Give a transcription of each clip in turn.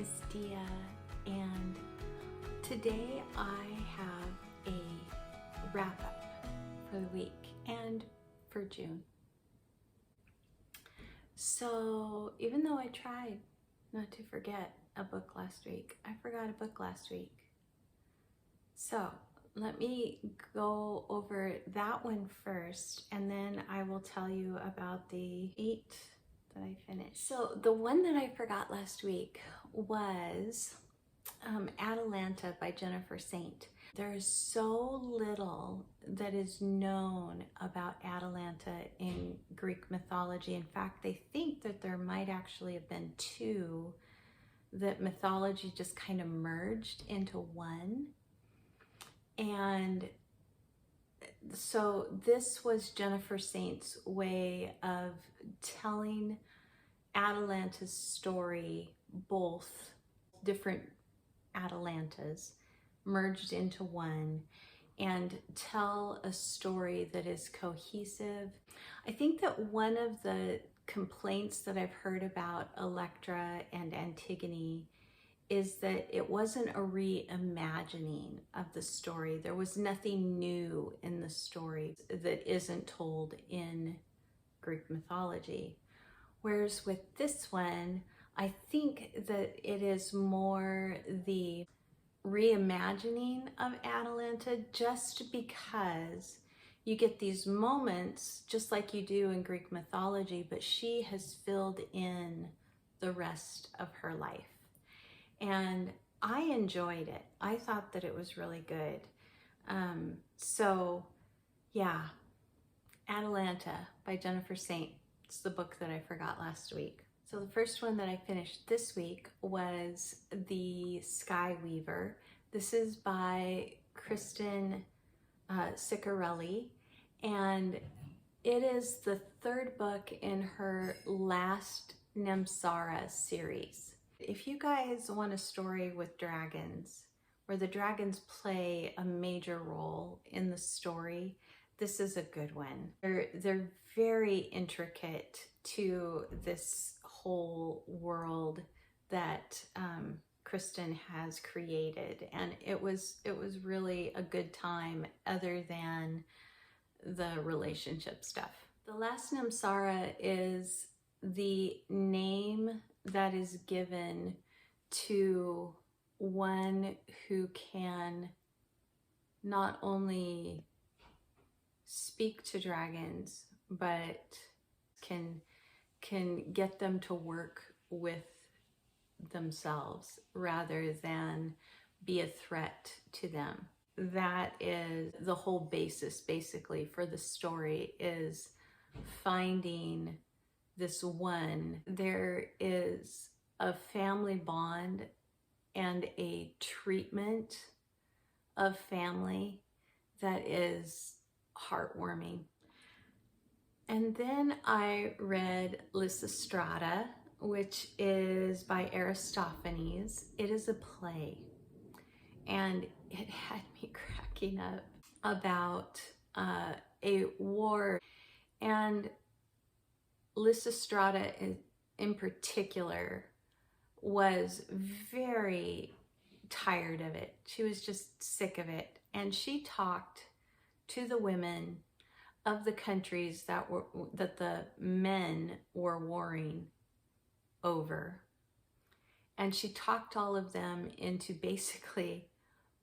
is Dia, and today I have a wrap-up for the week and for June. So even though I tried not to forget a book last week, I forgot a book last week. So let me go over that one first, and then I will tell you about the 8 that I finished. So the one that I forgot last week was Atalanta by Jennifer Saint. There is so little that is known about Atalanta in Greek mythology. In fact, they think that there might actually have been 2, that mythology just kind of merged into one. And so this was Jennifer Saint's way of telling Atalanta's story, both different Atalantas merged into one, and tell a story that is cohesive. I think that one of the complaints that I've heard about Electra and Antigone is that it wasn't a reimagining of the story. There was nothing new in the story that isn't told in Greek mythology. Whereas with this one, I think that it is more the reimagining of Atalanta, just because you get these moments just like you do in Greek mythology, but she has filled in the rest of her life. And I enjoyed it. I thought that it was really good. So yeah, Atalanta by Jennifer Saint. It's the book that I forgot last week. So the first one that I finished this week was The Sky Weaver. This is by Kristen Ciccarelli, and it is the 3rd book in her last Namsara series. If you guys want a story with dragons, where the dragons play a major role in the story, this is a good one. They're very intricate to this whole world that Kristen has created, and it was really a good time other than the relationship stuff. The last Namsara is the name that is given to one who can not only speak to dragons, but can get them to work with themselves rather than be a threat to them. That is the whole basis, basically, for the story, is finding this one. There is a family bond and a treatment of family that is heartwarming. And then I read Lysistrata, which is by Aristophanes. It is a play, and it had me cracking up about a war. And Lysistrata in particular was very tired of it. She was just sick of it. And she talked to the women of the countries that the men were warring over. And she talked all of them into basically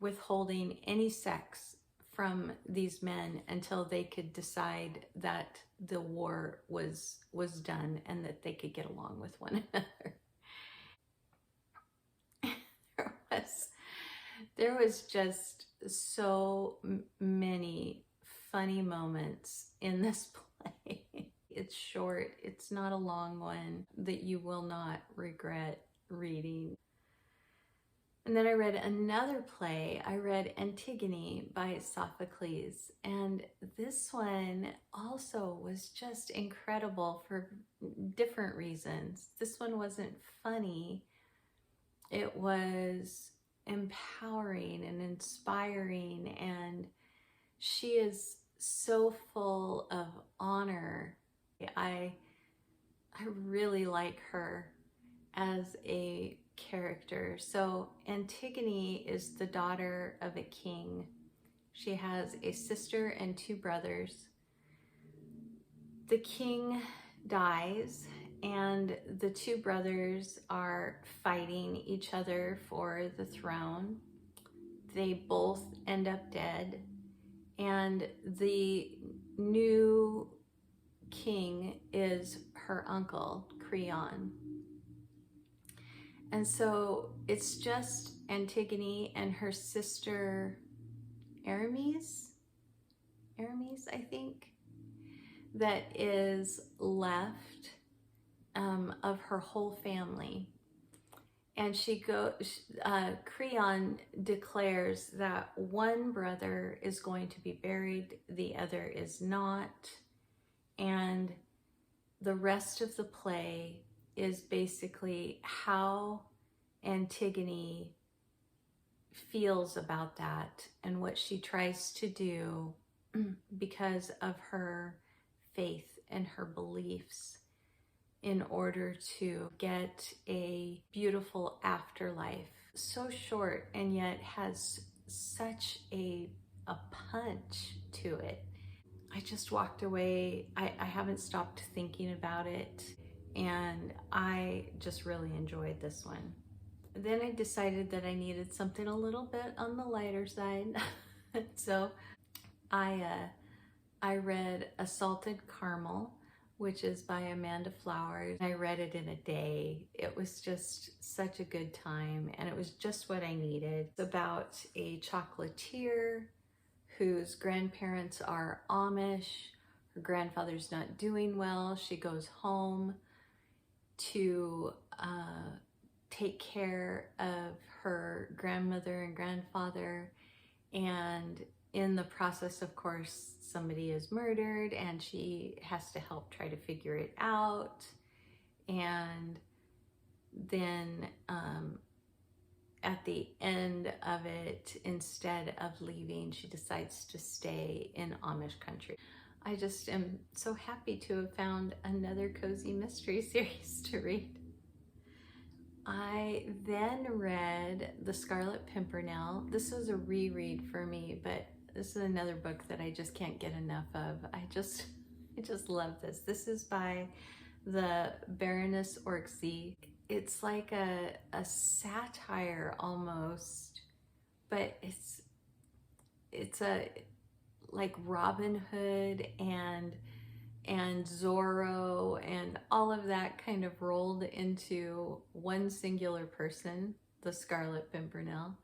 withholding any sex from these men until they could decide that the war was done and that they could get along with one another. There was just so many funny moments in this play. It's short, it's not a long one that you will not regret reading. And then I read another play. I read Antigone by Sophocles, and this one also was just incredible for different reasons. This one wasn't funny. It was empowering and inspiring, and she is so full of honor. I really like her as a character. So Antigone is the daughter of a king. She has a sister and two brothers. The king dies, and the two brothers are fighting each other for the throne. They both end up dead, and the new king is her uncle, Creon. And so it's just Antigone and her sister Aramis, I think, that is left of her whole family. And Creon declares that one brother is going to be buried, the other is not. And the rest of the play is basically how Antigone feels about that and what she tries to do because of her faith and her beliefs in order to get a beautiful afterlife. So short, and yet has such a punch to it. I just walked away. I haven't stopped thinking about it, and I just really enjoyed this one. Then I decided that I needed something a little bit on the lighter side. So I read Assaulted Carmel, which is by Amanda Flowers. I read it in a day. It was just such a good time, and it was just what I needed. It's about a chocolatier whose grandparents are Amish. Her grandfather's not doing well. She goes home to take care of her grandmother and grandfather, and in the process, of course, somebody is murdered and she has to help try to figure it out. And then at the end of it, instead of leaving, she decides to stay in Amish country. I just am so happy to have found another cozy mystery series to read. I then read The Scarlet Pimpernel. This was a reread for me, but this is another book that I just can't get enough of. I just love this. This is by the Baroness Orczy. It's like a satire almost, but it's a like Robin Hood and Zorro and all of that kind of rolled into one singular person, the Scarlet Pimpernel.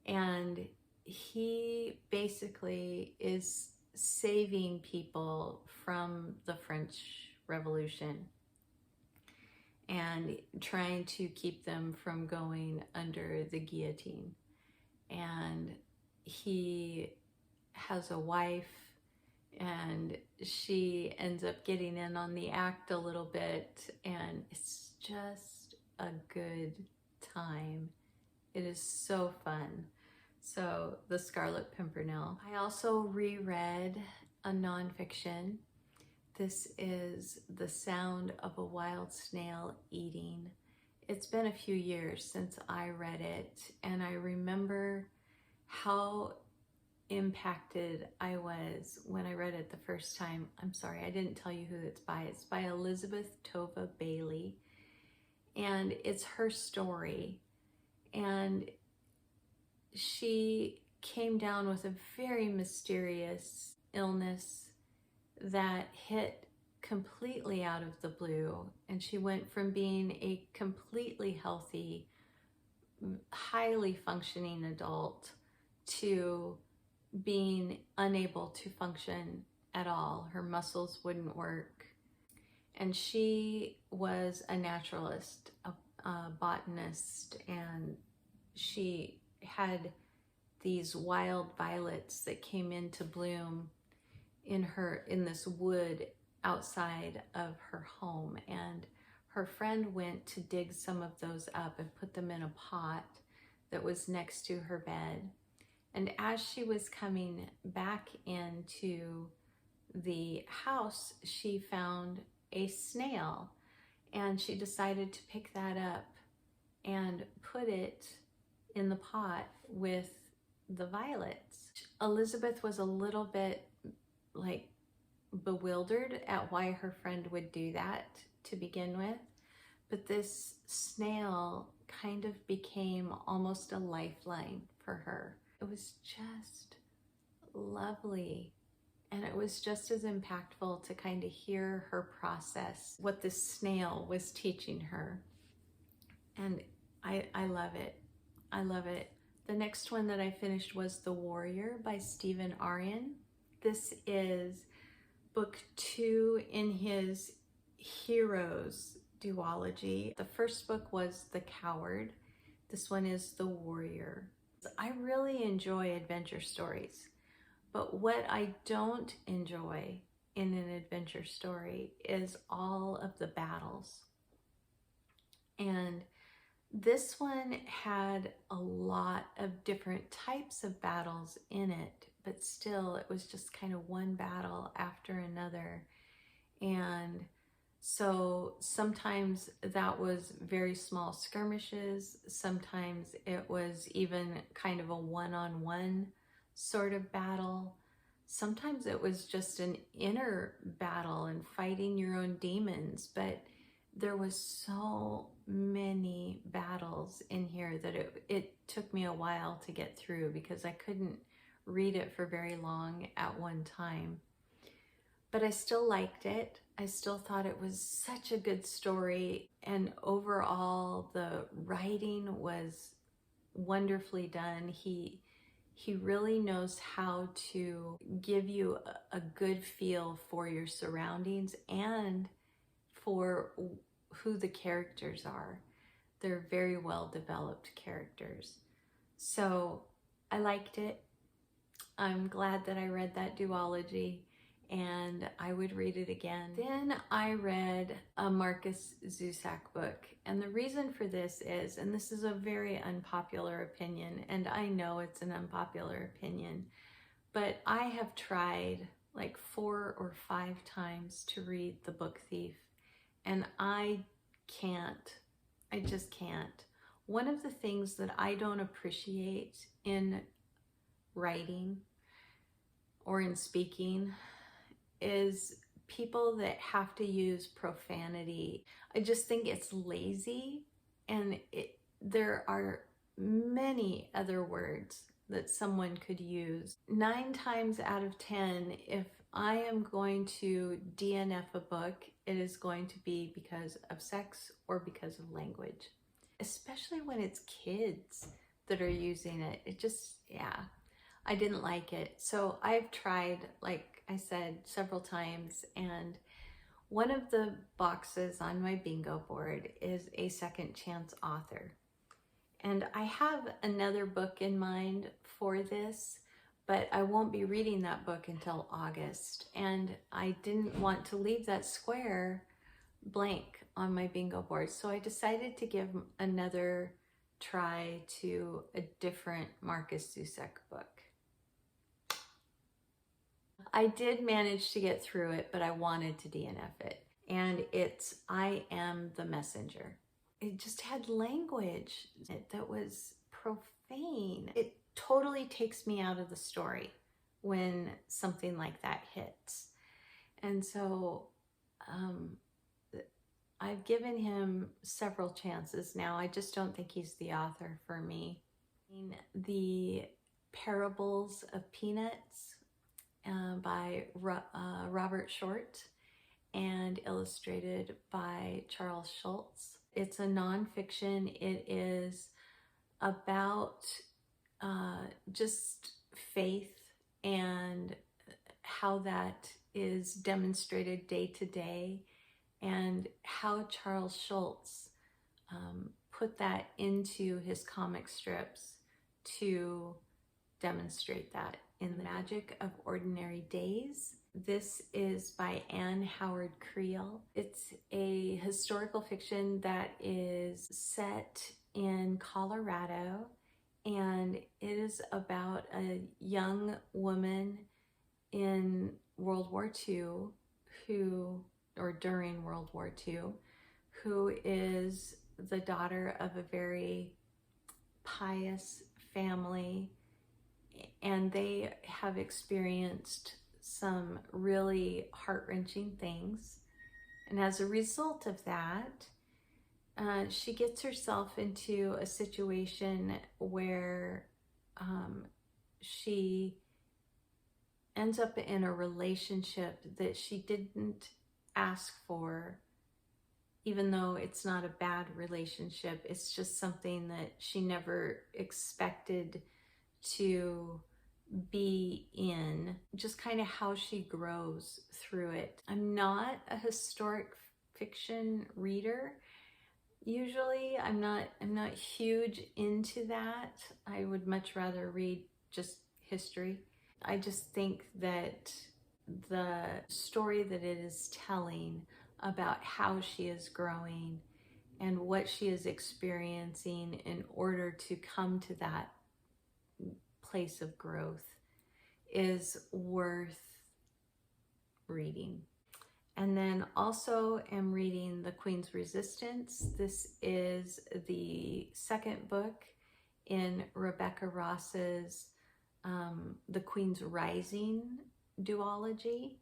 And he basically is saving people from the French Revolution and trying to keep them from going under the guillotine. And he has a wife, and she ends up getting in on the act a little bit, and it's just a good time. It is so fun. So, The Scarlet Pimpernel. I also reread a nonfiction. This is The Sound of a Wild Snail Eating. It's been a few years since I read it, and I remember how impacted I was when I read it the first time. I'm sorry, I didn't tell you who it's by. It's by Elizabeth Tova Bailey, and it's her story. And she came down with a very mysterious illness that hit completely out of the blue, and she went from being a completely healthy, highly functioning adult to being unable to function at all. Her muscles wouldn't work. And she was a naturalist, a botanist, and she had these wild violets that came into bloom in this wood outside of her home. And her friend went to dig some of those up and put them in a pot that was next to her bed. And as she was coming back into the house, she found a snail, and she decided to pick that up and put it in the pot with the violets. Elizabeth was a little bit like bewildered at why her friend would do that to begin with, but this snail kind of became almost a lifeline for her. It was just lovely. And it was just as impactful to kind of hear her process what this snail was teaching her. And I love it. I love it. The next one that I finished was The Warrior by Stephen Aryan. This is book 2 in his Heroes duology. The first book was The Coward. This one is The Warrior. I really enjoy adventure stories, but what I don't enjoy in an adventure story is all of the battles. And this one had a lot of different types of battles in it, but still it was just kind of one battle after another. And so sometimes that was very small skirmishes. Sometimes it was even kind of a one-on-one sort of battle. Sometimes it was just an inner battle and fighting your own demons, but there was so many battles in here that it took me a while to get through because I couldn't read it for very long at one time. But I still liked it. I still thought it was such a good story, and overall the writing was wonderfully done. He really knows how to give you a good feel for your surroundings and for who the characters are. They're very well developed characters. So I liked it. I'm glad that I read that duology, and I would read it again. Then I read a Markus Zusak book, and the reason for this is, and this is a very unpopular opinion, and I know it's an unpopular opinion, but I have tried like 4 or 5 times to read The Book Thief, and I can't. I just can't. One of the things that I don't appreciate in writing or in speaking is people that have to use profanity. I just think it's lazy, and there are many other words that someone could use. 9 times out of 10, if I am going to DNF a book, it is going to be because of sex or because of language, especially when it's kids that are using it. It just, yeah, I didn't like it. So I've tried, like I said, several times, and one of the boxes on my bingo board is a second chance author. And I have another book in mind for this, but I won't be reading that book until August. And I didn't want to leave that square blank on my bingo board. So I decided to give another try to a different Markus Zusak book. I did manage to get through it, but I wanted to DNF it. And it's I Am the Messenger. It just had language that was profane. It totally takes me out of the story when something like that hits. And so I've given him several chances now. I just don't think he's the author for me. The Parables of Peanuts by Robert Short and illustrated by Charles Schulz. It's a nonfiction. It is about just faith and how that is demonstrated day to day, and how Charles Schulz put that into his comic strips to demonstrate that in The Magic of Ordinary Days. This is by Anne Howard Creel. It's a historical fiction that is set in Colorado, and it is about a young woman in World War II during World War II, who is the daughter of a very pious family, and they have experienced some really heart-wrenching things. And as a result of that, she gets herself into a situation where she ends up in a relationship that she didn't ask for, even though it's not a bad relationship. It's just something that she never expected to be in, just kind of how she grows through it. I'm not a historic fiction reader. Usually I'm not huge into that. I would much rather read just history. I just think that the story that it is telling about how she is growing and what she is experiencing in order to come to that place of growth is worth reading. And then also am reading The Queen's Resistance. This is the second book in Rebecca Ross's The Queen's Rising duology,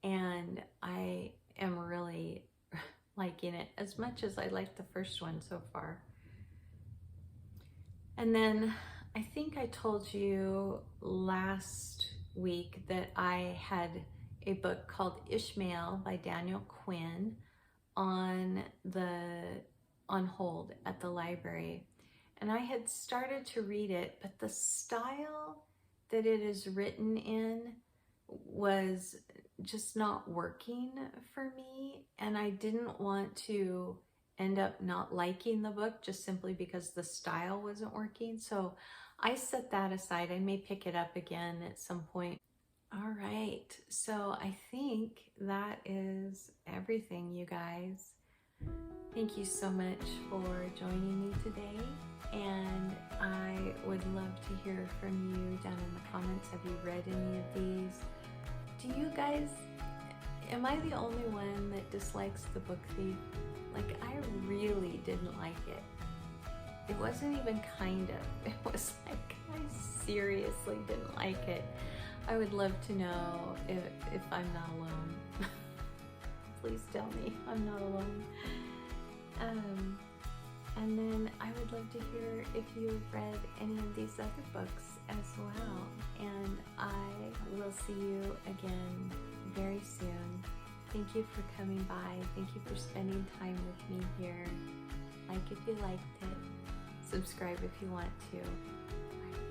and I am really liking it as much as I liked the first one so far. And then I think I told you last week that I had a book called Ishmael by Daniel Quinn on hold at the library. And I had started to read it, but the style that it is written in was just not working for me. And I didn't want to end up not liking the book just simply because the style wasn't working. So I set that aside. I may pick it up again at some point. All right, so I think that is everything, you guys. Thank you so much for joining me today, and I would love to hear from you down in the comments. Have you read any of these? Do you guys, am I the only one that dislikes The Book Thief? Like, I really didn't like it. It wasn't even kind of, it was like, I seriously didn't like it. I would love to know if I'm not alone. Please tell me I'm not alone. And then I would love to hear if you've read any of these other books as well. And I will see you again very soon. Thank you for coming by. Thank you for spending time with me here. Like if you liked it. Subscribe if you want to. Bye.